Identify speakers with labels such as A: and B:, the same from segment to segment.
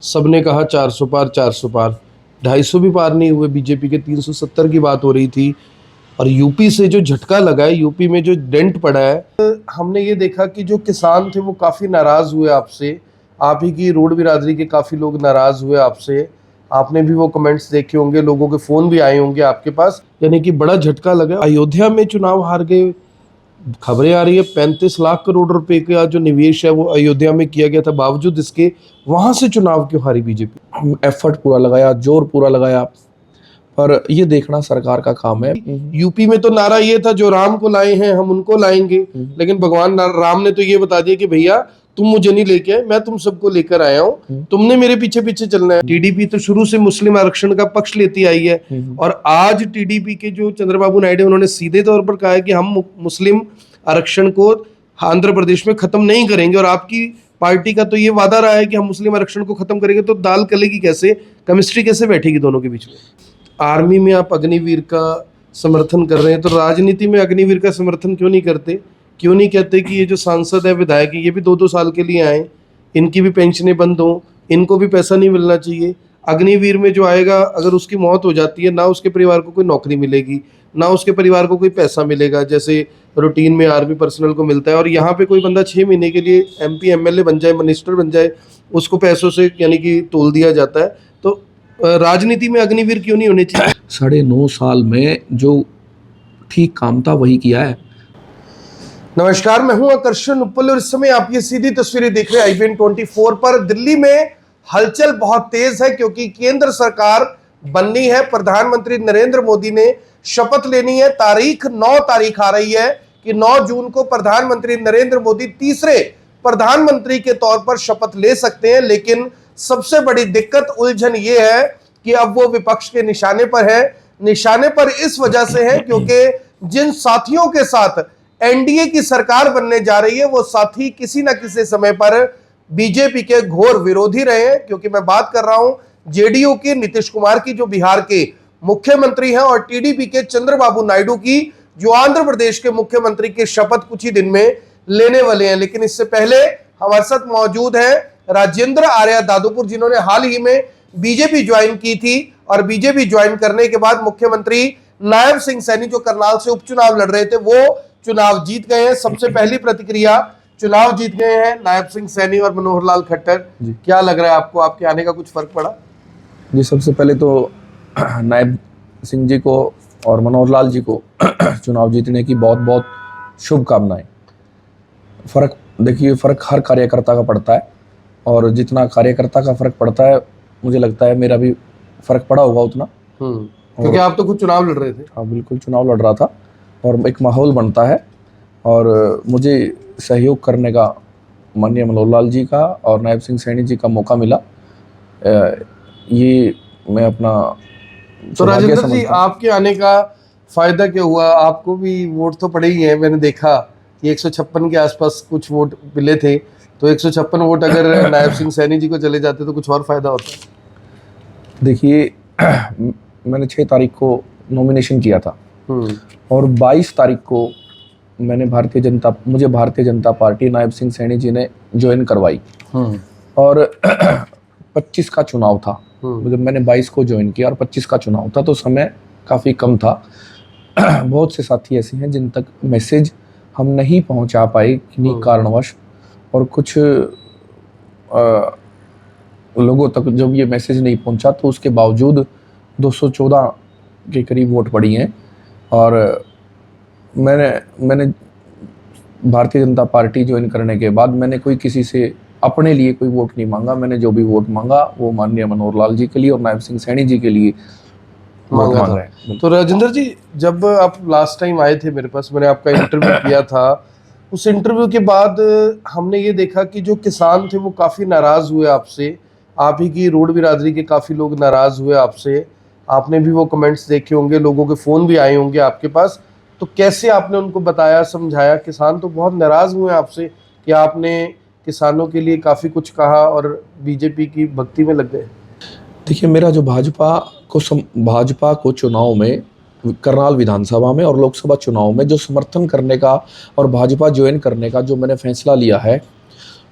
A: सबने कहा 400 पार 400 पार, 250 भी पार नहीं हुए। बीजेपी के 370 की बात हो रही थी। और यूपी से जो झटका लगा है, यूपी में जो डेंट पड़ा है, हमने ये देखा कि जो किसान थे वो काफ़ी नाराज़ हुए आपसे। आप ही की रोड बिरादरी के काफ़ी लोग नाराज़ हुए आपसे। आपने भी वो कमेंट्स देखे होंगे, लोगों के फ़ोन भी आए होंगे आपके पास। यानी कि बड़ा झटका लगा। अयोध्या में चुनाव हार गए, खबरें आ रही है 35 लाख करोड़ रुपए का जो निवेश है वो अयोध्या में किया गया था, बावजूद इसके वहां से चुनाव क्यों हारी बीजेपी?
B: एफर्ट पूरा लगाया, जोर पूरा लगाया, पर ये देखना सरकार का काम है।
A: यूपी में तो नारा ये था, जो राम को लाए हैं हम उनको लाएंगे, लेकिन भगवान राम ने तो ये बता दिया कि भैया तुम मुझे नहीं लेके आए, मैं तुम सबको लेकर आया हूँ, तुमने मेरे पीछे पीछे चलना है। टीडीपी तो शुरू से मुस्लिम आरक्षण का पक्ष लेती आई है, और आज टीडीपी के जो चंद्रबाबू नायडू उन्होंने सीधे तौर पर कहा है कि हम मुस्लिम आरक्षण को आंध्र प्रदेश में खत्म नहीं करेंगे। और आपकी पार्टी का तो ये वादा रहा है कि हम मुस्लिम आरक्षण को खत्म करेंगे। तो दाल गलेगी कैसे, केमिस्ट्री कैसे बैठेगी दोनों के बीच में? आर्मी में आप अग्निवीर का समर्थन कर रहे हैं, तो राजनीति में अग्निवीर का समर्थन क्यों नहीं करते? क्यों नहीं कहते कि ये जो सांसद है, विधायक है, ये भी 2-2 साल के लिए आए, इनकी भी पेंशनें बंद हों, इनको भी पैसा नहीं मिलना चाहिए? अग्निवीर में जो आएगा, अगर उसकी मौत हो जाती है, ना उसके परिवार को कोई नौकरी मिलेगी, ना उसके परिवार को कोई पैसा मिलेगा, जैसे रूटीन में आर्मी पर्सनल को मिलता है। और यहाँ पे कोई बंदा 6 महीने के लिए MP MLA बन जाए, मिनिस्टर बन जाए, उसको पैसों से यानी कि तोल दिया जाता है। तो राजनीति में अग्निवीर क्यों नहीं होने चाहिए?
B: 9.5 साल में जो ठीक काम था वही किया है।
A: नमस्कार, मैं हूं आकर्षण उपल और इस समय आप ये सीधी तस्वीरें देख रहे हैं IBN 24 पर। दिल्ली में हलचल बहुत तेज है, क्योंकि केंद्र सरकार बननी है। प्रधानमंत्री नरेंद्र मोदी ने शपथ लेनी है। 9 तारीख आ रही है कि 9 जून को प्रधानमंत्री नरेंद्र मोदी तीसरे प्रधानमंत्री के तौर पर शपथ ले सकते हैं। लेकिन सबसे बड़ी दिक्कत, उलझन ये है कि अब वो विपक्ष के निशाने पर है। निशाने पर इस वजह से है क्योंकि जिन साथियों के साथ एनडीए की सरकार बनने जा रही है, वो साथी किसी न किसी समय पर बीजेपी के घोर विरोधी रहे हैं। क्योंकि मैं बात कर रहा हूं जेडीयू की नीतीश कुमार की, जो बिहार के मुख्यमंत्री हैं, और टीडीपी के चंद्रबाबू नायडू की, जो आंध्र प्रदेश के मुख्यमंत्री की शपथ कुछ ही दिन में लेने वाले हैं। लेकिन इससे पहले हमारे साथ मौजूद है राजेंद्र आर्या दादुपुर, जिन्होंने हाल ही में बीजेपी ज्वाइन की थी, और बीजेपी ज्वाइन करने के बाद मुख्यमंत्री नायब सिंह सैनी, जो करनाल से उपचुनाव लड़ रहे थे, वो चुनाव जीत गए हैं। सबसे पहली प्रतिक्रिया, चुनाव जीत गए हैं नायब सिंह सैनी और मनोहर लाल खट्टर, क्या लग रहा है आपको? आपके आने का कुछ फर्क पड़ा?
B: जी, सबसे पहले तो नायब सिंह जी को और मनोहर लाल जी को चुनाव जीतने की बहुत बहुत शुभकामनाएं। फ़र्क देखिए, फ़र्क हर कार्यकर्ता का पड़ता है, और जितना कार्यकर्ता का फ़र्क पड़ता है, मुझे लगता है मेरा भी फ़र्क पड़ा होगा उतना।
A: क्योंकि आप तो खुद चुनाव लड़ रहे थे।
B: हाँ, बिल्कुल चुनाव लड़ रहा था, और एक माहौल बनता है। और मुझे सहयोग करने का माननीय मनोहर लाल जी का और नायब सिंह सैनी जी का मौका मिला। ये मैं अपना
A: तो राजेंद्र जी, आपके आने का फायदा क्या हुआ? आपको भी वोट तो पड़े ही हैं। मैंने देखा कि 156 के आसपास कुछ वोट मिले थे, तो 156 वोट अगर नायब सिंह सैनी जी को चले जाते तो कुछ और फायदा होता।
B: देखिए, मैंने 6 तारीख को नॉमिनेशन किया था, और 22 तारीख को मुझे भारतीय जनता पार्टी नायब सिंह सैनी जी ने ज्वाइन करवाई, और 25 का चुनाव था। जब मैंने 22 को ज्वाइन किया और 25 का चुनाव था, तो समय काफ़ी कम था। बहुत से साथी ऐसे हैं जिन तक मैसेज हम नहीं पहुंचा पाए किन्हीं कारणवश, और कुछ लोगों तक जब ये मैसेज नहीं पहुंचा, तो उसके बावजूद 214 के करीब वोट पड़ी हैं। और मैंने भारतीय जनता पार्टी ज्वाइन करने के बाद मैंने कोई किसी से अपने लिए कोई वोट नहीं मांगा। मैंने जो भी वोट मांगा वो माननीय मनोहर लाल जी के लिए और नायब सिंह सैनी जी के लिए वोट मांग रहे हैं।
A: तो राजेंद्र जी, जब आप लास्ट टाइम आए थे मेरे पास, मैंने आपका इंटरव्यू किया था, उस इंटरव्यू के बाद हमने ये देखा कि जो किसान थे वो काफ़ी नाराज़ हुए आपसे। आप ही की रोड बिरादरी के काफ़ी लोग नाराज़ हुए आपसे। आपने भी वो कमेंट्स देखे होंगे, लोगों के फ़ोन भी आए होंगे आपके पास। तो कैसे आपने उनको बताया, समझाया? किसान तो बहुत नाराज़ हुए आपसे कि आपने किसानों के लिए काफ़ी कुछ कहा और बीजेपी की भक्ति में लग गए।
B: देखिए, मेरा जो भाजपा को चुनाव में, करनाल विधानसभा में और लोकसभा चुनाव में जो समर्थन करने का और भाजपा ज्वाइन करने का जो मैंने फैसला लिया है,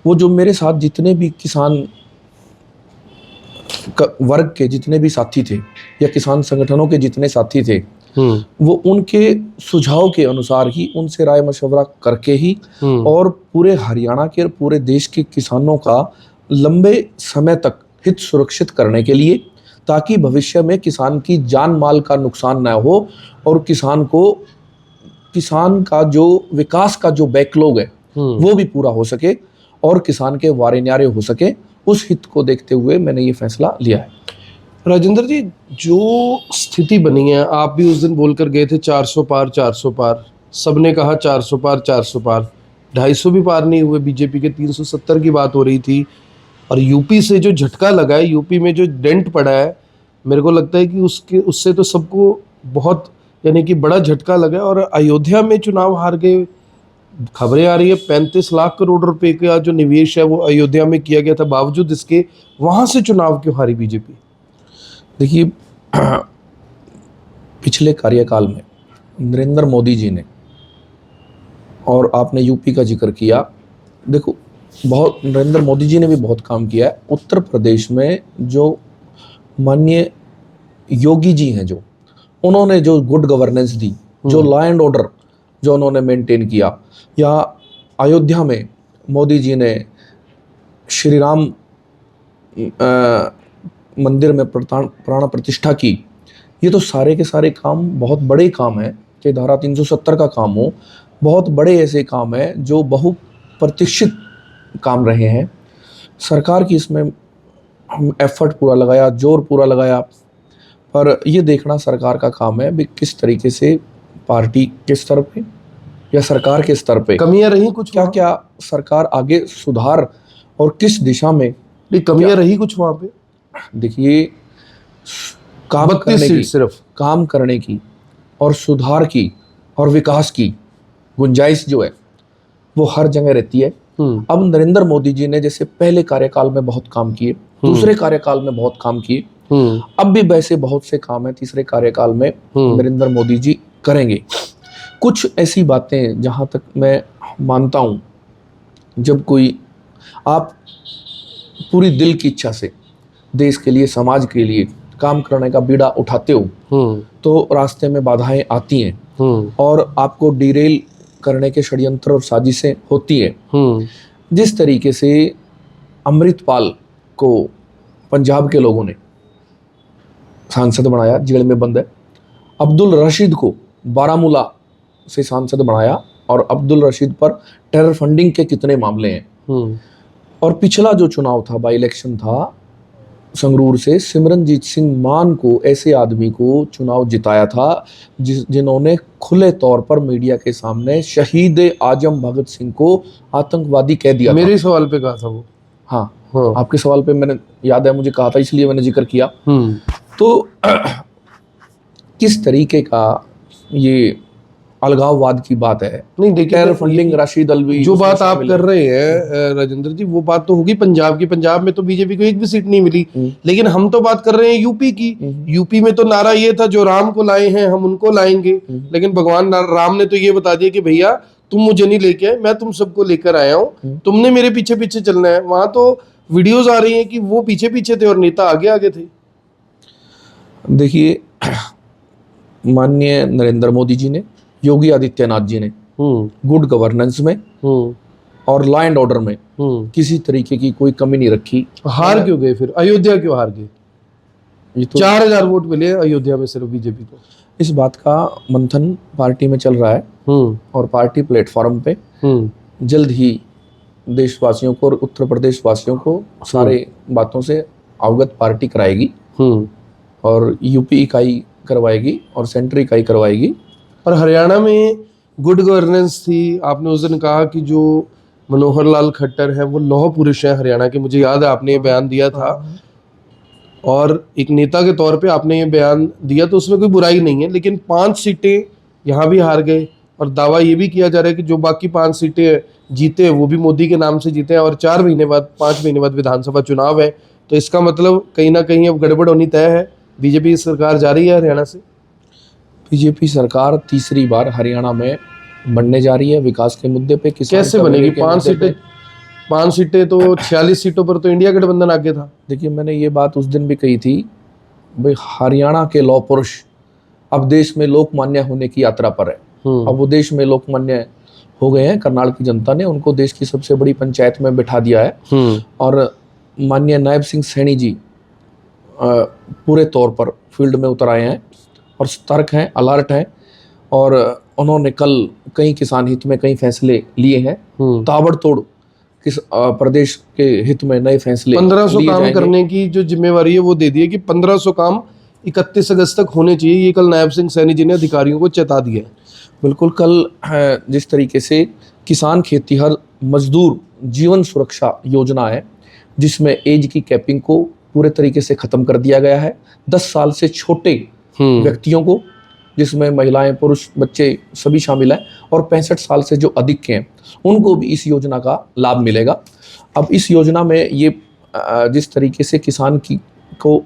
B: वो जो मेरे साथ जितने भी किसान वर्ग के जितने भी साथी थे या किसान संगठनों के जितने साथी थे, वो उनके सुझाव के अनुसार ही उनसे राय मशवरा करके ही और पूरे हरियाणा के और पूरे देश के किसानों का लंबे समय तक हित सुरक्षित करने के लिए, ताकि भविष्य में किसान की जान माल का नुकसान न हो और किसान का जो विकास का जो बैकलॉग है वो भी पूरा हो सके और किसान के वारे न्यारे हो सके। उस हित को देखते हुए मैंने ये फैसला लिया है।
A: राजेंद्र जी, जो स्थिति बनी है, आप भी उस दिन बोलकर गए थे 400 पार 400 पार, सबने कहा 400 पार 400 पार, 250 भी पार नहीं हुए, बीजेपी के 370 की बात हो रही थी। और यूपी से जो झटका लगा है, यूपी में जो डेंट पड़ा है, मेरे को लगता है कि उससे तो सबको बहुत यानी कि बड़ा झटका लगा। और अयोध्या में चुनाव हार गए, खबरें आ रही है 35 लाख करोड़ रुपए का जो निवेश है वो अयोध्या में किया गया था, बावजूद इसके वहां से चुनाव क्यों हारी बीजेपी?
B: देखिए, पिछले कार्यकाल में नरेंद्र मोदी जी ने, और आपने यूपी का जिक्र किया, देखो बहुत नरेंद्र मोदी जी ने भी बहुत काम किया है। उत्तर प्रदेश में जो माननीय योगी जी हैं, जो उन्होंने जो गुड गवर्नेंस दी, जो लॉ एंड ऑर्डर जो उन्होंने मेंटेन किया, या अयोध्या में मोदी जी ने श्री राम मंदिर में प्राण प्रतिष्ठा की, ये तो सारे के सारे काम बहुत बड़े काम हैं। कि धारा 370 का काम हो, बहुत बड़े ऐसे काम हैं जो बहुप्रतीक्षित काम रहे हैं। सरकार की इसमें एफर्ट पूरा लगाया, जोर पूरा लगाया, पर ये देखना सरकार का काम है भी किस तरीके से पार्टी के स्तर पे या सरकार के स्तर पे
A: कमियां रही कुछ,
B: क्या क्या सरकार आगे सुधार और किस दिशा में
A: कमियां रही कुछ वहां पे।
B: देखिए, काम करने की,
A: सिर्फ
B: काम करने की और सुधार की और विकास की गुंजाइश जो है वो हर जगह रहती है। अब नरेंद्र मोदी जी ने जैसे पहले कार्यकाल में बहुत काम किए, दूसरे कार्यकाल में बहुत काम किए, अब भी वैसे बहुत से काम है तीसरे कार्यकाल में नरेंद्र मोदी जी करेंगे। कुछ ऐसी बातें जहां तक मैं मानता हूं, जब कोई आप पूरी दिल की इच्छा से देश के लिए, समाज के लिए काम करने का बीड़ा उठाते हो, तो रास्ते में बाधाएं आती हैं और आपको डिरेल करने के षड्यंत्र और साजिशें होती हैं। जिस तरीके से अमृतपाल को पंजाब के लोगों ने सांसद बनाया, जेल में बंद है, अब्दुल रशीद को बारामूला से सांसद बनाया, और अब्दुल रशीद पर टेरर फंडिंग के कितने मामले हैं। और पिछला जो चुनाव था, बाई इलेक्शन था संगरूर से, सिमरनजीत सिंह मान को, ऐसे आदमी को चुनाव जिताया था जिन्होंने खुले तौर पर मीडिया के सामने शहीद आजम भगत सिंह को आतंकवादी कह दिया।
A: मेरे सवाल पे कहा था वो।
B: हाँ, आपके सवाल पे मैंने, याद है मुझे, कहा था, इसलिए मैंने जिक्र किया। तो किस तरीके का ये अलगाववाद की बात है।
A: नहीं देखिए,
B: टेरर फंडिंग, राशिद अलवी,
A: जो बात आप कर रहे हैं राजेंद्र जी, वो बात तो होगी पंजाब की। पंजाब में तो बीजेपी को एक भी सीट नहीं मिली, लेकिन हम तो बात कर रहे हैं यूपी की। यूपी में तो नारा ये था, जो राम को लाए हैं हम उनको लाएंगे, लेकिन भगवान राम ने तो ये बता दिया कि भैया तुम मुझे नहीं लेके आए, मैं तुम सबको लेकर आया हूँ, तुमने मेरे पीछे पीछे चलना है। वहां तो वीडियोज आ रही है कि वो पीछे पीछे थे और नेता आगे आगे थे।
B: देखिए, माननीय नरेंद्र मोदी जी ने, योगी आदित्यनाथ जी ने गुड गवर्नेंस में और लॉ एंड ऑर्डर में किसी तरीके की कोई कमी नहीं रखी।
A: हार क्यों गए फिर? अयोध्या क्यों हार गए? ये तो 4000 वोट मिले अयोध्या में सिर्फ बीजेपी को।
B: इस बात का मंथन पार्टी में चल रहा है और पार्टी प्लेटफॉर्म पे जल्द ही देशवासियों को और उत्तर प्रदेश वासियों को सारे बातों से अवगत पार्टी कराएगी, और यूपी इकाई करवाएगी और सेंट्रल इकाई करवाएगी।
A: और हरियाणा में गुड गवर्नेंस थी। आपने उस दिन कहा कि जो मनोहर लाल खट्टर है वो लौह पुरुष है हरियाणा के, मुझे याद है आपने ये बयान दिया था, और एक नेता के तौर पे आपने ये बयान दिया, तो उसमें कोई बुराई नहीं है। लेकिन 5 सीटें यहाँ भी हार गए, और दावा ये भी किया जा रहा है कि जो बाकी 5 सीटें जीते वो भी मोदी के नाम से जीते हैं, और 4 महीने बाद, 5 महीने बाद विधानसभा चुनाव है। तो इसका मतलब कहीं ना कहीं अब गड़बड़ होनी तय है। बीजेपी सरकार जा रही है हरियाणा से।
B: बीजेपी सरकार तीसरी बार हरियाणा में बनने जा रही है विकास के मुद्दे पे।
A: कैसे बनेगी? 5 सीटें 5 सीटें तो 46 सीटों पर तो इंडिया गठबंधन आगे था।
B: देखिए, मैंने ये बात उस दिन भी कही थी भाई, हरियाणा के लौह पुरुष अब देश में लोकमान्य होने की यात्रा पर है। अब वो देश में लोकमान्य हो गए हैं। करनाल की जनता ने उनको देश की सबसे बड़ी पंचायत में बिठा दिया है और माननीय नायब सिंह सैनी जी पूरे तौर पर फील्ड में उतर आए हैं और सतर्क हैं, अलर्ट हैं और उन्होंने कल कई किसान हित में कई फैसले लिए हैं। ताबड़तोड़ किस प्रदेश के हित में नए फैसले
A: 1500
B: लिए
A: काम
B: जाएंगे।
A: करने की जो जिम्मेवारी है वो दे दी है कि 1500 काम 31 अगस्त तक होने चाहिए। ये कल नायब सिंह सैनी जी ने अधिकारियों को चेता दिया है।
B: बिल्कुल, कल जिस तरीके से किसान खेतीहर मजदूर जीवन सुरक्षा योजना है जिसमें एज की कैपिंग को पूरे तरीके से खत्म कर दिया गया है। 10 साल से छोटे व्यक्तियों को, जिसमें महिलाएं, पुरुष, बच्चे सभी शामिल हैं, और 65 साल से जो अधिक के हैं उनको भी इस योजना का लाभ मिलेगा। अब इस योजना में ये जिस तरीके से किसान को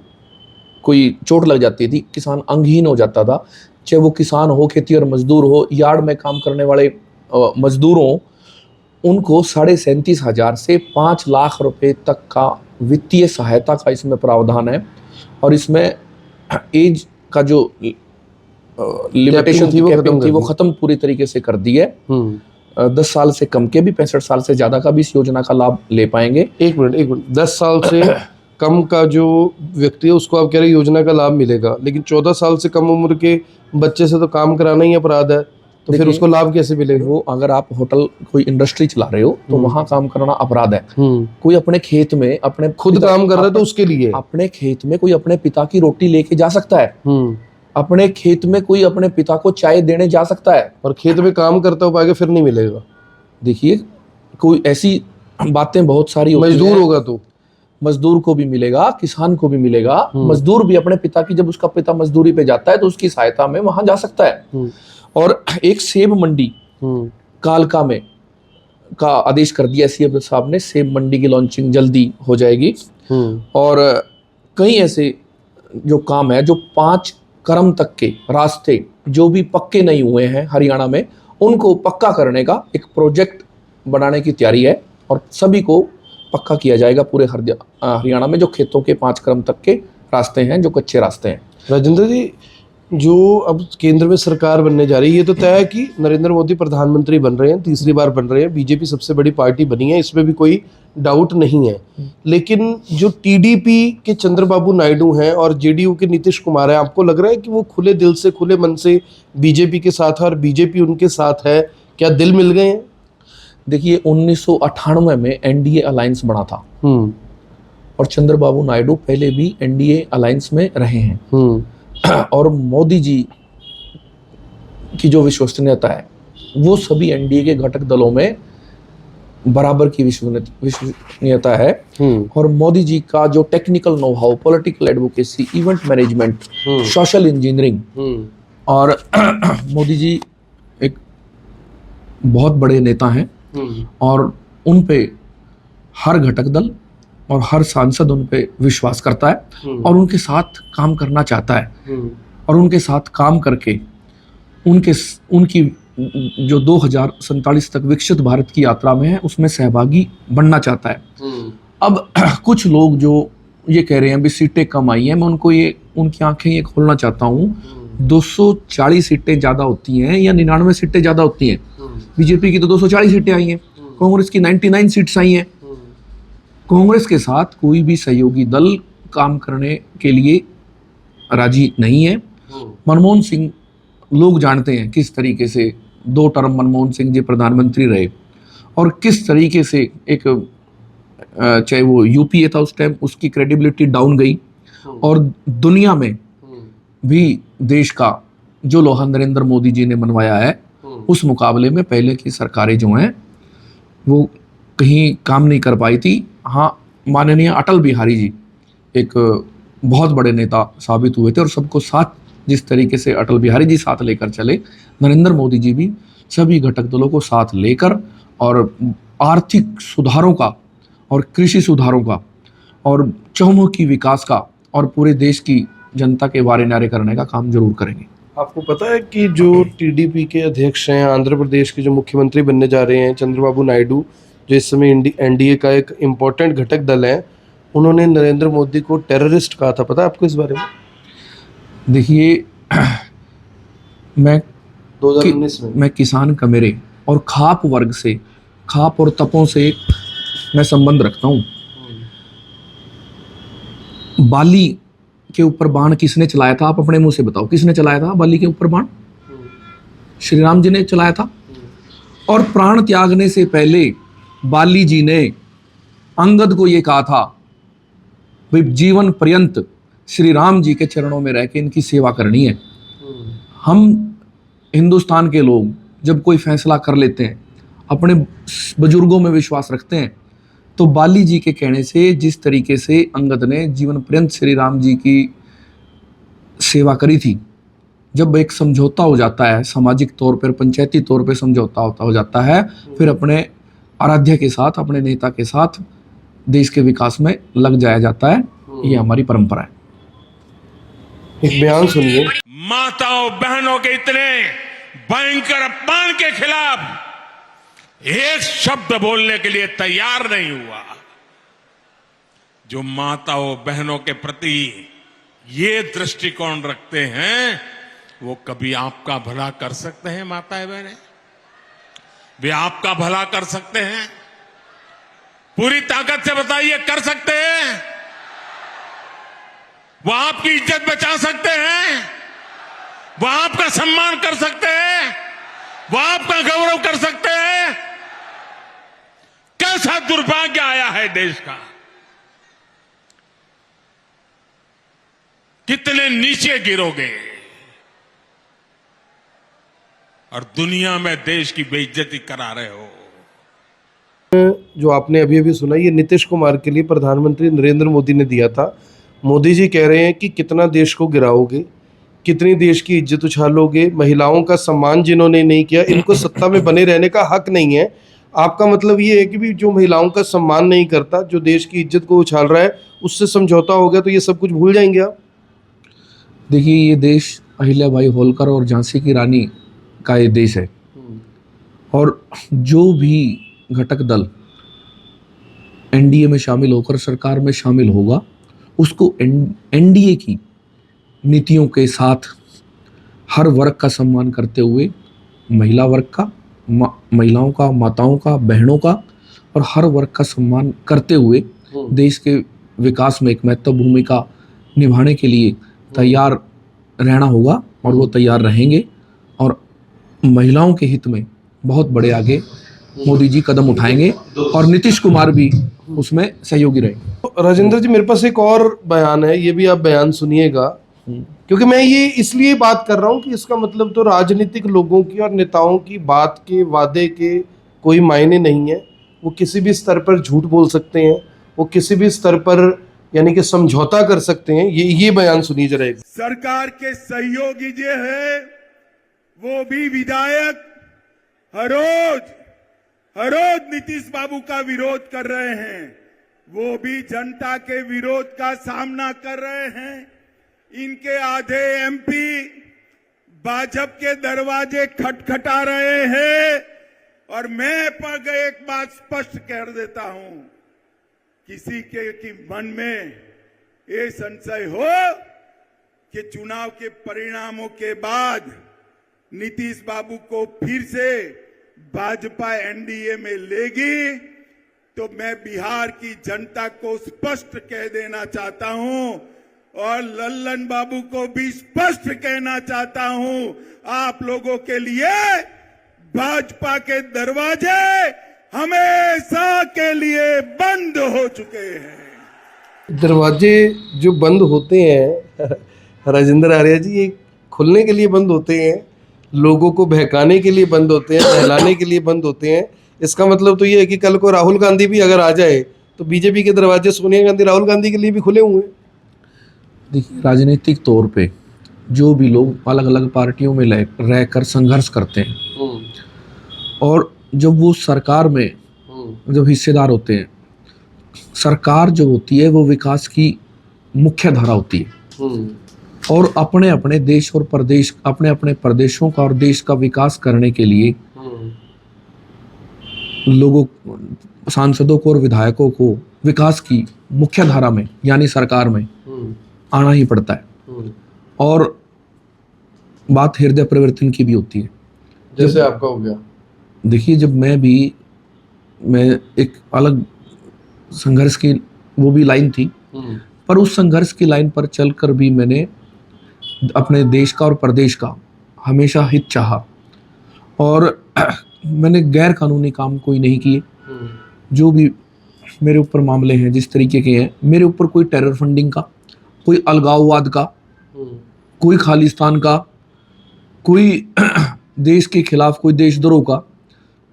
B: कोई चोट लग जाती थी, किसान अंगहीन हो जाता था, चाहे वो किसान हो, खेती और मजदूर हो, यार्ड में काम करने वाले मजदूर हों, उनको 37,500 से 5 लाख रुपए तक का वित्तीय सहायता का इसमें प्रावधान है। और इसमें एज का जो लिमिटेशन थी वो खत्म पूरी तरीके से कर दी है। 10 साल से कम के भी, 65 साल से ज़्यादा का भी इस योजना का लाभ ले पाएंगे।
A: एक मिनट 10 साल से कम का जो व्यक्ति है उसको आप कह रहे हैं योजना का लाभ मिलेगा, लेकिन 14 साल से कम उम्र के बच्चे से तो काम कराना ही अपराध है, तो फिर उसको लाभ कैसे मिलेगा?
B: वो अगर आप होटल कोई इंडस्ट्री चला रहे हो तो वहां काम करना अपराध है। कोई अपने खेत में अपने
A: खुद काम कर रहा है तो उसके लिए,
B: अपने खेत में कोई अपने पिता की रोटी लेके जा सकता है, अपने खेत में कोई अपने पिता को चाय देने जा सकता है,
A: और खेत में काम करता हो पाएगा फिर नहीं मिलेगा।
B: देखिए, कोई ऐसी बातें बहुत सारी होती
A: मजदूर
B: हैं।
A: होगा तो
B: मजदूर को भी मिलेगा, किसान को भी मिलेगा। मजदूर भी अपने पिता की, जब उसका पिता मजदूरी पे जाता है तो उसकी सहायता में वहां जा सकता है। और एक सेब मंडी कालका में का आदेश कर दिया सीएम साहब ने, सेब मंडी की लॉन्चिंग जल्दी हो जाएगी। और कई ऐसे जो काम है, जो 5 क्रम तक के रास्ते जो भी पक्के नहीं हुए हैं हरियाणा में, उनको पक्का करने का एक प्रोजेक्ट बनाने की तैयारी है और सभी को पक्का किया जाएगा पूरे हरियाणा में, जो खेतों के 5 क्रम तक के रास्ते हैं, जो कच्चे रास्ते हैं।
A: राजेंद्र जी, जो अब केंद्र में सरकार बनने जा रही है, ये तो तय है कि नरेंद्र मोदी प्रधानमंत्री बन रहे हैं, तीसरी बार बन रहे हैं, बीजेपी सबसे बड़ी पार्टी बनी है, इसमें भी कोई डाउट नहीं है। लेकिन जो टीडीपी के चंद्रबाबू नायडू हैं और जेडीयू के नीतीश कुमार है, आपको लग रहा है कि वो खुले दिल से, खुले मन से बीजेपी के साथ है और बीजेपी उनके साथ है? क्या दिल मिल गए हैं?
B: देखिए, 1998 में एनडीए अलायंस बना था और चंद्रबाबू नायडू पहले भी एनडीए अलायंस में रहे हैं। और मोदी जी की जो विश्वसनीयता है वो सभी एनडीए के घटक दलों में बराबर की विश्वसनीयता है। और मोदी जी का जो technical know how, political advocacy, event management, social engineering, और मोदी जी एक बहुत बड़े नेता हैं और उन पे हर घटक दल और हर सांसद उन पे विश्वास करता है और उनके साथ काम करना चाहता है और उनके साथ काम करके उनकी जो 2047 तक विकसित भारत की यात्रा में है उसमें सहभागी बनना चाहता है। अब कुछ लोग जो ये कह रहे हैं भी सीटें कम आई हैं, मैं उनकी आंखें ये खोलना चाहता हूँ। 240 सीटें ज़्यादा होती हैं या 99 सीटें ज़्यादा होती हैं? बीजेपी की तो 240 सीटें आई हैं, कांग्रेस की 99 सीट्स आई हैं। कांग्रेस के साथ कोई भी सहयोगी दल काम करने के लिए राजी नहीं है। मनमोहन सिंह, लोग जानते हैं किस तरीके से 2 टर्म मनमोहन सिंह जी प्रधानमंत्री रहे और किस तरीके से एक चाहे वो यूपीए था उस टाइम, उसकी क्रेडिबिलिटी डाउन गई और दुनिया में भी देश का जो लोहा नरेंद्र मोदी जी ने मनवाया है उस मुकाबले में पहले की सरकारें जो हैं वो कहीं काम नहीं कर पाई थी। हाँ, माननीय अटल बिहारी जी एक बहुत बड़े नेता साबित हुए थे और सबको साथ, जिस तरीके से अटल बिहारी जी साथ लेकर चले, नरेंद्र मोदी जी भी सभी घटक दलों को साथ लेकर और आर्थिक सुधारों का और कृषि सुधारों का और चहुमुखी विकास का और पूरे देश की जनता के वारे नारे करने का काम जरूर करेंगे।
A: आपको पता है कि जो टीडीपी के अध्यक्ष हैं, आंध्र प्रदेश के जो मुख्यमंत्री बनने जा रहे हैं चंद्रबाबू नायडू, जो इस समय एनडीए का एक इम्पोर्टेंट घटक दल है, उन्होंने नरेंद्र मोदी को टेररिस्ट कहा था। पता है आपको इस बारे में?
B: देखिए, मैं
A: 2019 में
B: मैं किसान कमेरे और खाप वर्ग से, खाप और तपों से मैं संबंध रखता हूँ। बाली के ऊपर बाण किसने चलाया था? आप अपने मुंह से बताओ, किसने चलाया था बाली के ऊपर बाण? श्री राम जी ने चलाया था। और प्राण त्यागने से पहले बाली जी ने अंगद को ये कहा था भाई जीवन पर्यंत श्री राम जी के चरणों में रह के इनकी सेवा करनी है। हम हिंदुस्तान के लोग जब कोई फैसला कर लेते हैं, अपने बुजुर्गों में विश्वास रखते हैं, तो बाली जी के कहने से जिस तरीके से अंगद ने जीवन पर्यंत श्री राम जी की सेवा करी थी, जब एक समझौता हो जाता है, सामाजिक तौर पर, पंचायती तौर पर समझौता हो जाता है, फिर अपने आराध्य के साथ, अपने नेता के साथ देश के विकास में लग जाया जाता है। ये हमारी परंपरा है।
A: एक बयान सुनिए।
C: माताओं बहनों के इतने भयंकर अपमान के खिलाफ एक शब्द बोलने के लिए तैयार नहीं हुआ। जो माताओं बहनों के प्रति ये दृष्टिकोण रखते हैं, वो कभी आपका भला कर सकते हैं? माताएं बहनें, वे आपका भला कर सकते हैं? पूरी ताकत से बताइए, कर सकते हैं? वो आपकी इज्जत बचा सकते हैं? वो आपका सम्मान कर सकते हैं? वो आपका गौरव कर सकते हैं? कैसा दुर्भाग्य आया है देश का! कितने नीचे गिरोगे और दुनिया में देश की बेइज्जती करा रहे हो।
A: जो आपने अभी अभी सुना, ये नीतीश कुमार के लिए प्रधानमंत्री नरेंद्र मोदी ने दिया था। मोदी जी कह रहे हैं कि कितना देश को गिराओगे, कितनी देश की इज्जत उछालोगे, महिलाओं का सम्मान जिन्होंने नहीं किया, इनको सत्ता में बने रहने का हक नहीं है। आपका मतलब ये है कि भी जो महिलाओं का सम्मान नहीं करता, जो देश की इज्जत को उछाल रहा है, उससे समझौता हो गया तो ये सब कुछ भूल जाएंगे आप?
B: देखिए, ये देश अहिल्याबाई होलकर और झांसी की रानी का ये देश है, और जो भी घटक दल एनडीए में शामिल होकर सरकार में शामिल होगा, उसको एनडीए की नीतियों के साथ हर वर्ग का सम्मान करते हुए, महिला वर्ग का, महिलाओं का, माताओं का, बहनों का, और हर वर्ग का सम्मान करते हुए देश के विकास में एक महत्वपूर्ण भूमिका निभाने के लिए तैयार रहना होगा, और वो तैयार रहेंगे। और महिलाओं के हित में बहुत बड़े आगे मोदी जी कदम उठाएंगे, और नीतीश कुमार भी उसमें सहयोगी रहेंगे।
A: राजेंद्र जी, मेरे पास एक और बयान है, ये भी आप बयान सुनिएगा, क्योंकि मैं ये इसलिए बात कर रहा हूँ कि इसका मतलब तो राजनीतिक लोगों की और नेताओं की बात के, वादे के कोई मायने नहीं है। वो किसी भी स्तर पर झूठ बोल सकते हैं, वो किसी भी स्तर पर यानी कि समझौता कर सकते हैं। ये बयान सुनिए जरा।
D: सरकार के सहयोगी जो है, वो भी विधायक हर रोज नीतीश बाबू का विरोध कर रहे हैं, वो भी जनता के विरोध का सामना कर रहे हैं। इनके आधे एमपी भाजपा के दरवाजे खटखटा रहे हैं, और मैं एक बात स्पष्ट कर देता हूं, किसी के मन में ये संशय हो कि चुनाव के परिणामों के बाद नीतीश बाबू को फिर से भाजपा एनडीए में लेगी, तो मैं बिहार की जनता को स्पष्ट कह देना चाहता हूं, और लल्लन बाबू को भी स्पष्ट कहना चाहता हूं, आप लोगों के लिए भाजपा के दरवाजे हमेशा के लिए बंद हो चुके हैं।
A: दरवाजे जो बंद होते हैं राजेंद्र आर्या जी, ये खुलने के लिए बंद होते हैं, लोगों को बहकाने के लिए बंद होते हैं, बहलाने के लिए बंद होते हैं। इसका मतलब तो ये है कि कल को राहुल गांधी भी अगर आ जाए तो बीजेपी के दरवाजे सोनिया गांधी, राहुल गांधी के लिए भी खुले हुए हैं।
B: देखिए, राजनीतिक तौर पे जो भी लोग अलग अलग पार्टियों में रहकर संघर्ष करते हैं, और जब वो सरकार में जब हिस्सेदार होते हैं, सरकार जो होती है वो विकास की मुख्य धारा होती है, और अपने अपने देश और प्रदेश, अपने अपने प्रदेशों का और देश का विकास करने के लिए लोगों, सांसदों को और विधायकों को विकास की मुख्य धारा में यानी सरकार में आना ही पड़ता है। और बात हृदय परिवर्तन की भी होती है,
A: जैसे आपका हो गया।
B: देखिए, जब मैं एक अलग संघर्ष की वो भी लाइन थी, पर उस संघर्ष की लाइन पर चलकर भी मैंने अपने देश का और प्रदेश का हमेशा हित चाहा और मैंने गैर कानूनी काम कोई नहीं किए। जो भी मेरे ऊपर मामले हैं जिस तरीके के हैं, मेरे ऊपर कोई टेरर फंडिंग का, कोई अलगाववाद का, कोई खालिस्तान का, कोई देश के खिलाफ कोई देशद्रोह का,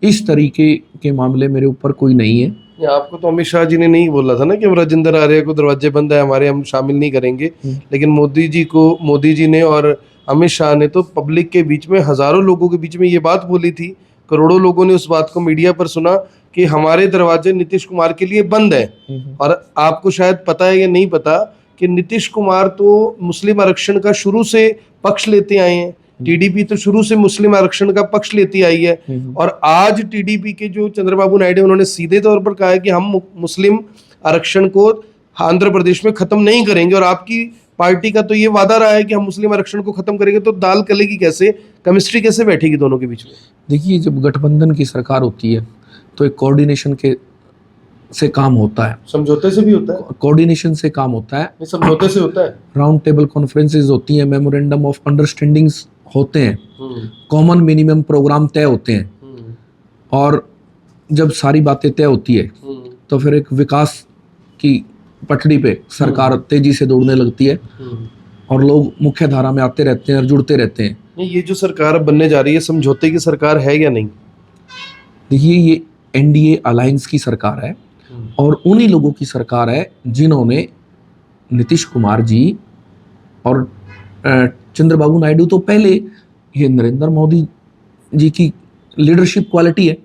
B: इस तरीके के मामले मेरे ऊपर कोई नहीं है।
A: ये आपको तो अमित शाह जी ने नहीं बोला था ना कि राजेंद्र आर्य को दरवाजे बंद है हमारे, हम शामिल नहीं करेंगे, लेकिन मोदी जी ने और अमित शाह ने तो पब्लिक के बीच में, हजारों लोगों के बीच में ये बात बोली थी। करोड़ों लोगों ने उस बात को मीडिया पर सुना कि हमारे दरवाजे नीतीश कुमार के लिए बंद है। और आपको शायद पता है या नहीं पता कि नीतीश कुमार तो मुस्लिम आरक्षण का शुरू से पक्ष लेते आए हैं, टीडीपी तो शुरू से मुस्लिम आरक्षण का पक्ष लेती आई है। और आज टीडीपी के जो चंद्रबाबू नायडू, उन्होंने सीधे तौर पर कहा है कि हम मुस्लिम आरक्षण को आंध्र प्रदेश में खत्म नहीं करेंगे। और आपकी पार्टी का तो ये वादा रहा है कि हम मुस्लिम आरक्षण को खत्म करेंगे। तो दाल गलेगी कैसे, केमिस्ट्री कैसे बैठेगी दोनों के बीच में?
B: देखिए, जब गठबंधन की सरकार होती है तो एक कोऑर्डिनेशन से काम होता है,
A: समझौते से भी होता है,
B: कोऑर्डिनेशन से काम होता है,
A: समझौते से होता है।
B: राउंड टेबल कॉन्फ्रेंसेस होती हैं, मेमोरेंडम ऑफ अंडरस्टैंडिंग्स होते हैं, कॉमन मिनिमम प्रोग्राम तय होते हैं। और जब सारी बातें तय होती है तो फिर एक विकास की पटड़ी पे सरकार तेजी से दौड़ने लगती है और लोग मुख्य धारा में आते रहते हैं और जुड़ते रहते हैं।
A: ये जो सरकार अब बनने जा रही है, समझौते की सरकार है या नहीं?
B: देखिए, ये एनडीए अलायंस की सरकार है और उन्हीं लोगों की सरकार है जिन्होंने नीतीश कुमार जी और चंद्रबाबू नायडू तो पहले, ये नरेंद्र मोदी जी की लीडरशिप क्वालिटी है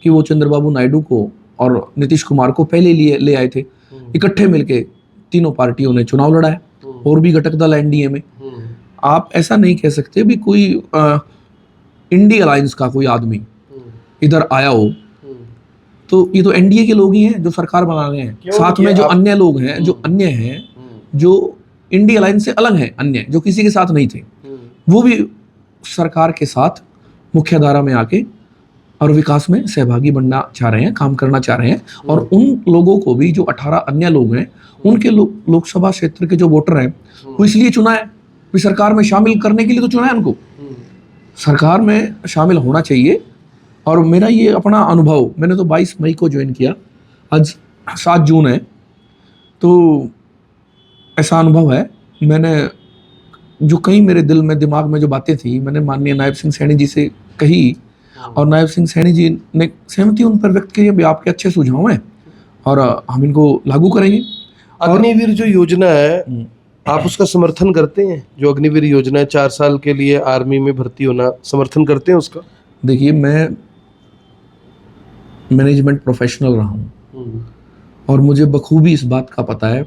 B: कि वो चंद्रबाबू नायडू को और नीतीश कुमार को पहले ले आए थे। इकट्ठे मिलके तीनों पार्टियों ने चुनाव लड़ा है और भी घटक दल एनडीए में। आप ऐसा नहीं कह सकते भी कोई इंडिया अलायंस का कोई आदमी इधर आया हो, तो ये तो एनडीए के लोग ही हैं जो सरकार बना रहे हैं। साथ में जो अन्य लोग हैं, जो अन्य हैं, जो इंडिया अलायंस से अलग हैं, अन्य जो किसी के साथ नहीं थे, वो भी सरकार के साथ मुख्य धारा में आके और विकास में सहभागी बनना चाह रहे हैं, काम करना चाह रहे हैं। और उन लोगों को भी, जो 18 अन्य लोग हैं, उनके लोकसभा क्षेत्र के जो वोटर हैं, वो इसलिए चुना है भी सरकार में शामिल करने के लिए तो चुना है उनको, सरकार में शामिल होना चाहिए। और मेरा ये अपना अनुभव, मैंने तो 22 मई को ज्वाइन किया, आज 7 जून है, तो ऐसा अनुभव है। मैंने जो कई मेरे दिल में, दिमाग में जो बातें थी, मैंने माननीय नायब सिंह सैनी जी से कही और नायब सिंह सैनी जी ने सहमति उन पर व्यक्त की भी आपके अच्छे सुझाव हैं और हम इनको लागू करेंगे।
A: अग्निवीर जो योजना है, आप उसका समर्थन करते हैं? जो अग्निवीर योजना है, 4 साल के लिए आर्मी में भर्ती होना, समर्थन करते हैं उसका?
B: देखिए, मैं मैनेजमेंट प्रोफेशनल रहा हूँ और मुझे बखूबी इस बात का पता है,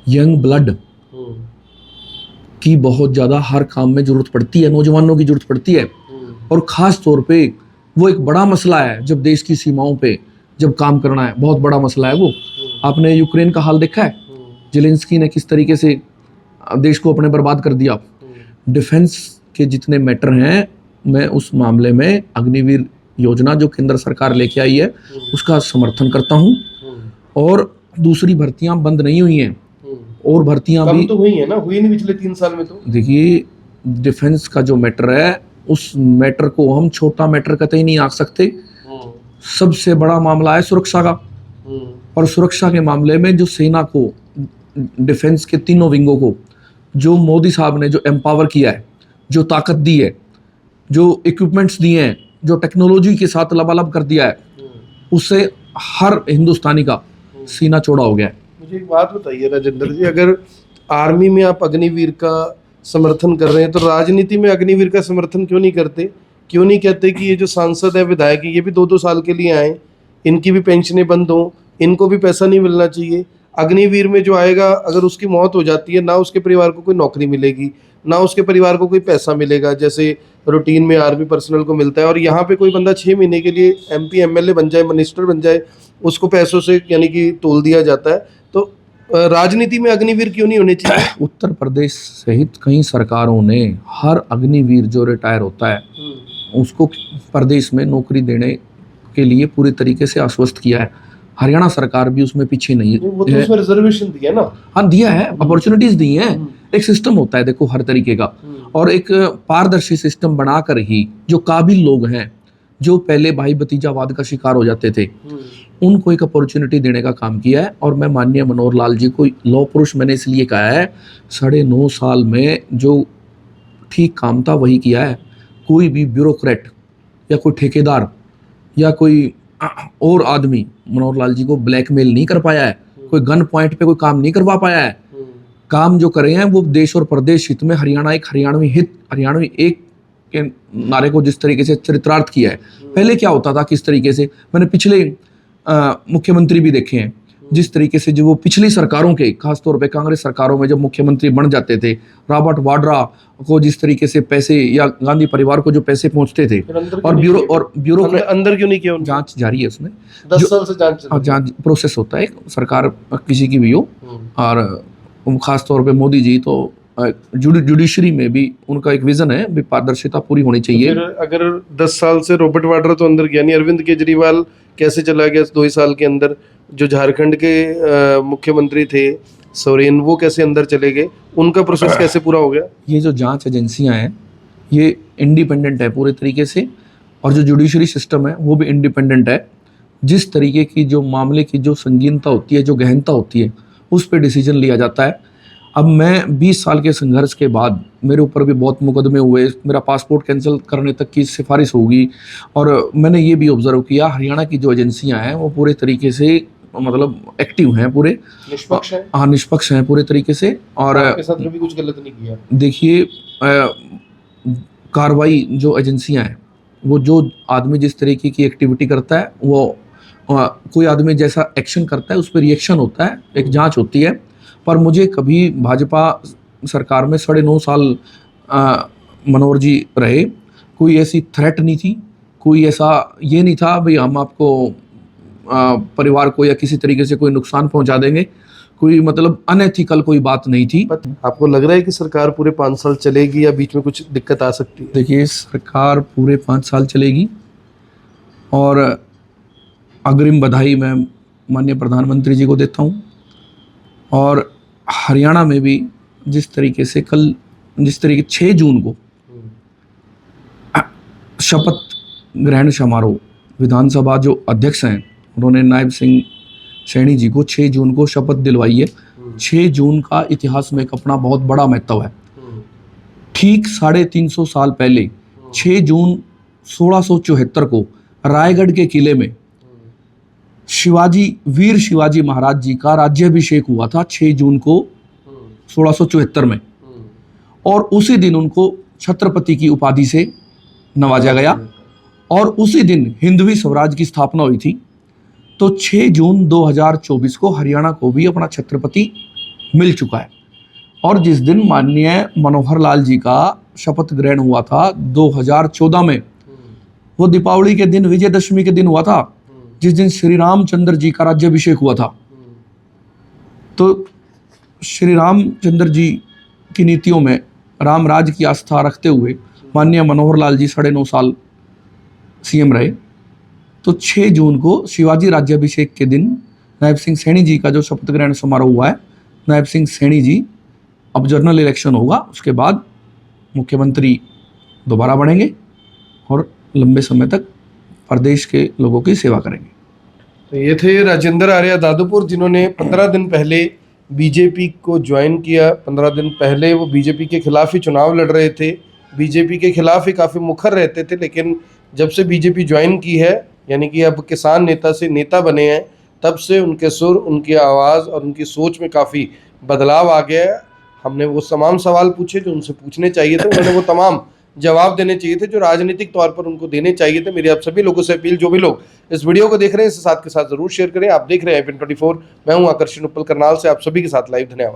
B: यंग ब्लड की बहुत ज़्यादा हर काम में ज़रूरत पड़ती है, नौजवानों की ज़रूरत पड़ती है। और ख़ास तौर पे वो एक बड़ा मसला है जब देश की सीमाओं पे जब काम करना है, बहुत बड़ा मसला है वो। आपने यूक्रेन का हाल देखा है, जेलेंस्की ने किस तरीके से देश को अपने बर्बाद कर दिया। डिफेंस के जितने मैटर हैं, मैं उस मामले में अग्निवीर योजना जो केंद्र सरकार लेके आई है उसका समर्थन करता हूँ। और दूसरी भर्तियां बंद नहीं हुई हैं और भर्तियां भी
A: तो हुई है ना, हुई नहीं पिछले 3 साल में? तो देखिए,
B: डिफेंस का जो मैटर है, उस मैटर को हम छोटा मैटर कतई नहीं आंक सकते। सबसे बड़ा मामला है सुरक्षा का, और सुरक्षा के मामले में जो सेना को, डिफेंस के तीनों विंगों को जो मोदी साहब ने जो एम्पावर किया है, जो ताकत दी है, जो इक्विपमेंट्स दिए हैं, जो टेक्नोलॉजी के साथ लबालब कर दिया है, उससे हर हिंदुस्तानी का सीना चौड़ा हो गया है।
A: मुझे एक बात बताइए राजेंद्र जी, अगर आर्मी में आप अग्निवीर का समर्थन कर रहे हैं तो राजनीति में अग्निवीर का समर्थन क्यों नहीं करते? क्यों नहीं कहते कि ये जो सांसद है, विधायक है, ये भी 2-2 साल के लिए आए, इनकी भी पेंशनें बंद हों, इनको भी पैसा नहीं मिलना चाहिए? अग्निवीर में जो आएगा, अगर उसकी मौत हो जाती है, ना उसके परिवार को कोई नौकरी मिलेगी, ना उसके परिवार को कोई पैसा मिलेगा जैसे रूटीन में आर्मी पर्सनल को मिलता है। और यहाँ पे कोई बंदा 6 महीने के लिए MP MLA बन जाए, मिनिस्टर बन जाए, उसको पैसों से यानी कि तोल दिया जाता है। तो राजनीति में अग्निवीर क्यों नहीं होने चाहिए?
B: उत्तर प्रदेश सहित कई सरकारों ने हर अग्निवीर जो रिटायर होता है उसको प्रदेश में नौकरी देने के लिए पूरी तरीके से आश्वस्त किया है। हरियाणा सरकार भी उसमें पीछे नहीं है।
A: वो तो उसमें रिजर्वेशन दिया ना।
B: हाँ, दिया है, अपॉर्चुनिटीज दी हैं। एक सिस्टम होता है देखो हर तरीके का, और एक पारदर्शी सिस्टम बनाकर ही जो काबिल लोग हैं, जो पहले भाई भतीजावाद का शिकार हो जाते थे, उनको एक अपॉर्चुनिटी देने का काम किया है। और मैं माननीय मनोहर लाल जी को लौह पुरुष मैंने इसलिए कहा है, 9.5 साल में जो ठीक काम था वही किया है। कोई भी ब्यूरोक्रेट या कोई ठेकेदार या कोई और आदमी मनोहर लाल जी को ब्लैकमेल नहीं कर पाया है, कोई गन पॉइंट पे कोई काम नहीं करवा पाया है। काम जो करे हैं वो देश और प्रदेश हित में, हरियाणा एक हरियाणवी हित, हरियाणवी एक के नारे को जिस तरीके से चरितार्थ किया है। पहले क्या होता था, किस तरीके से, मैंने पिछले मुख्यमंत्री भी देखे हैं, जिस तरीके से जो वो पिछली सरकारों के, खासतौर पे कांग्रेस सरकारों में जब मुख्यमंत्री बन जाते थे, रॉबर्ट वाड्रा को जिस तरीके से पैसे, या गांधी परिवार को जो पैसे पहुंचते थे, और ब्यूरो
A: अंदर क्यों नहीं किया?
B: जांच जारी है उसमें,
A: 10 साल से
B: जांच प्रोसेस होता है, सरकार किसी की भी हो। और खासतौर पे मोदी जी तो जुडिशरी में भी उनका एक विजन है भी पारदर्शिता पूरी होनी चाहिए।
A: फिर अगर 10 साल से रॉबर्ट वाड्रा तो अंदर गया नहीं, अरविंद केजरीवाल कैसे चला गया 2 ही साल के अंदर? जो झारखंड के मुख्यमंत्री थे सोरेन, वो कैसे अंदर चले गए? उनका प्रोसेस कैसे पूरा हो गया?
B: ये जो जांच एजेंसियां हैं ये इंडिपेंडेंट है पूरे तरीके से, और जो जुडिशरी सिस्टम है वो भी इंडिपेंडेंट है। जिस तरीके की जो मामले की जो संगीनता होती है, जो गहनता होती है, उस पर डिसीजन लिया जाता है। अब मैं 20 साल के संघर्ष के बाद, मेरे ऊपर भी बहुत मुकदमे हुए, मेरा पासपोर्ट कैंसिल करने तक की सिफारिश होगी, और मैंने ये भी ऑब्जर्व किया हरियाणा की जो एजेंसियां हैं वो पूरे तरीके से मतलब एक्टिव हैं, पूरे
A: निष्पक्ष हैं।
B: हाँ, निष्पक्ष हैं पूरे तरीके से। और
A: आपके साथ भी कुछ गलत नहीं किया?
B: देखिए, कार्रवाई जो एजेंसियां हैं, वो जो आदमी जिस तरीके की एक्टिविटी करता है, वो कोई आदमी जैसा एक्शन करता है उस पर रिएक्शन होता है, एक जांच होती है। पर मुझे कभी भाजपा सरकार में 9.5 साल मनोहर जी रहे, कोई ऐसी थ्रेट नहीं थी, कोई ऐसा ये नहीं था भाई हम आपको परिवार को या किसी तरीके से कोई नुकसान पहुंचा देंगे, कोई मतलब अनएथिकल कोई बात नहीं थी।
A: आपको लग रहा है कि सरकार पूरे 5 साल चलेगी या बीच में कुछ दिक्कत आ सकती है?
B: देखिए, सरकार पूरे 5 साल चलेगी, और अग्रिम बधाई मैं माननीय प्रधानमंत्री जी को देता हूँ। और हरियाणा में भी जिस तरीके से कल, जिस तरीके 6 जून को शपथ ग्रहण समारोह, विधानसभा जो अध्यक्ष हैं उन्होंने नायब सिंह सैनी जी को 6 जून को शपथ दिलवाई है। 6 जून का इतिहास में एक अपना बहुत बड़ा महत्व है। ठीक 350 साल पहले 6 जून 1674 को रायगढ़ के किले में वीर शिवाजी महाराज जी का राज्याभिषेक हुआ था 6 जून को 1674 में, और उसी दिन उनको छत्रपति की उपाधि से नवाजा गया, और उसी दिन हिंदवी स्वराज की स्थापना हुई थी। तो 6 जून 2024 को हरियाणा को भी अपना छत्रपति मिल चुका है। और जिस दिन माननीय मनोहर लाल जी का शपथ ग्रहण हुआ था 2014 में, वो दीपावली के दिन, विजयदशमी के दिन हुआ था, जिस दिन श्री रामचंद्र जी का राज्याभिषेक हुआ था। तो श्री रामचंद्र जी की नीतियों में राम राज की आस्था रखते हुए माननीय मनोहर लाल जी 9.5 साल CM रहे। तो 6 जून को शिवाजी राज्याभिषेक के दिन नायब सिंह सैनी जी का जो शपथ ग्रहण समारोह हुआ है, नायब सिंह सैनी जी, अब जनरल इलेक्शन होगा, उसके बाद मुख्यमंत्री दोबारा बनेंगे और लंबे समय तक प्रदेश के लोगों की सेवा करेंगे।
A: तो ये थे राजेंद्र आर्या दादुपुर, जिन्होंने 15 दिन पहले बीजेपी को ज्वाइन किया। 15 दिन पहले वो बीजेपी के खिलाफ ही चुनाव लड़ रहे थे, बीजेपी के खिलाफ ही काफ़ी मुखर रहते थे, लेकिन जब से बीजेपी ज्वाइन की है, यानी कि अब किसान नेता से नेता बने हैं, तब से उनके सुर, उनकी आवाज़ और उनकी सोच में काफ़ी बदलाव आ गया है। हमने वो तमाम सवाल पूछे जो उनसे पूछने चाहिए थे, उन्होंने वो तमाम जवाब देने चाहिए थे, जो राजनीतिक तौर पर उनको देने चाहिए थे। मेरी आप सभी लोगों से अपील, जो भी लोग इस वीडियो को देख रहे हैं इसे साथ के साथ जरूर शेयर करें। आप देख रहे हैं IPN 24, मैं हूं आकर्षण उप्पल करनाल से, आप सभी के साथ लाइव। धन्यवाद।